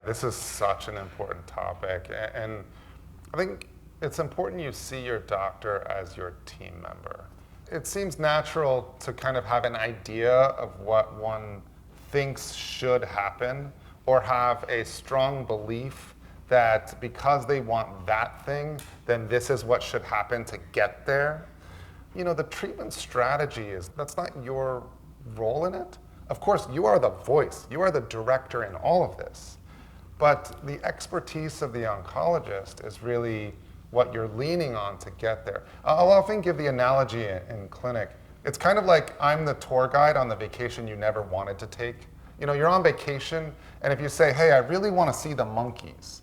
This is such an important topic, and I think it's important you see your doctor as your team member. It seems natural to kind of have an idea of what one thinks should happen, or have a strong belief that because they want that thing, then this is what should happen to get there. You know, the treatment strategy that's not your role in it. Of course, you are the voice, you are the director in all of this. But the expertise of the oncologist is really what you're leaning on to get there. I'll often give the analogy in clinic. It's kind of like I'm the tour guide on the vacation you never wanted to take. You know, you're on vacation, and if you say, hey, I really want to see the monkeys,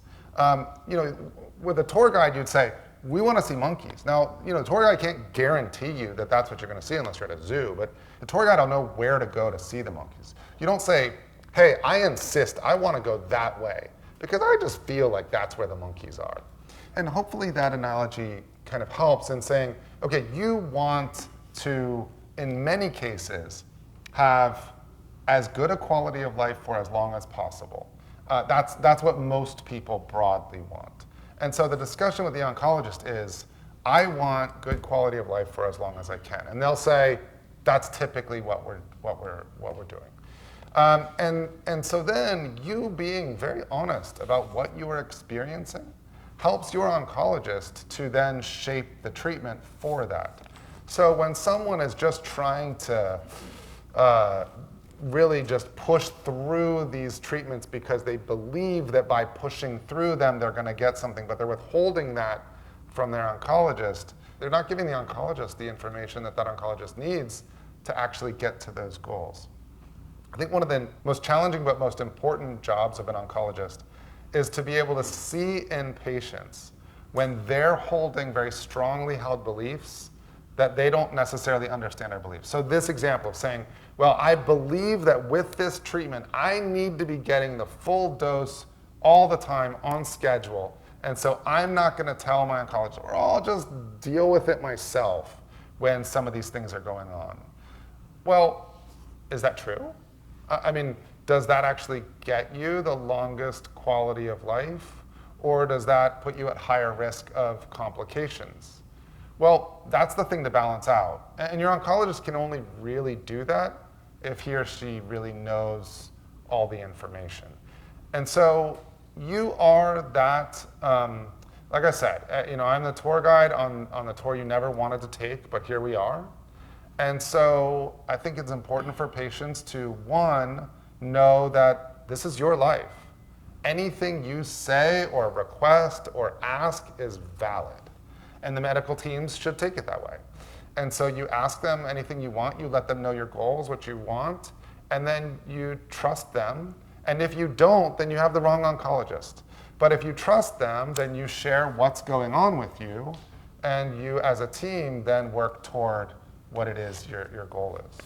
you know, with a tour guide, you'd say, we want to see monkeys. Now, you know, the tour guide can't guarantee you that that's what you're going to see unless you're at a zoo, but the tour guide will know where to go to see the monkeys. You don't say, hey, I insist, I want to go that way, because I just feel like that's where the monkeys are. And hopefully that analogy kind of helps in saying, okay, you want to, in many cases, have as good a quality of life for as long as possible. That's what most people broadly want. And so the discussion with the oncologist is, I want good quality of life for as long as I can. And they'll say, that's typically what we're doing. And so then you being very honest about what you are experiencing helps your oncologist to then shape the treatment for that. So when someone is just trying to really just push through these treatments because they believe that by pushing through them they're going to get something, but they're withholding that from their oncologist, they're not giving the oncologist the information that oncologist needs to actually get to those goals. I think one of the most challenging but most important jobs of an oncologist is to be able to see in patients when they're holding very strongly held beliefs that they don't necessarily understand our beliefs. So this example of saying, well, I believe that with this treatment, I need to be getting the full dose all the time on schedule. And so I'm not going to tell my oncologist, or I'll just deal with it myself when some of these things are going on. Well, is that true? I mean, does that actually get you the longest quality of life? Or does that put you at higher risk of complications? Well, that's the thing to balance out. And your oncologist can only really do that if he or she really knows all the information. And so you are that, like I said, you know, I'm the tour guide on the tour you never wanted to take, but here we are. And so I think it's important for patients to, one, know that this is your life. Anything you say or request or ask is valid. And the medical teams should take it that way. And so you ask them anything you want, you let them know your goals, what you want, and then you trust them. And if you don't, then you have the wrong oncologist. But if you trust them, then you share what's going on with you, and you as a team then work toward what it is your goal is.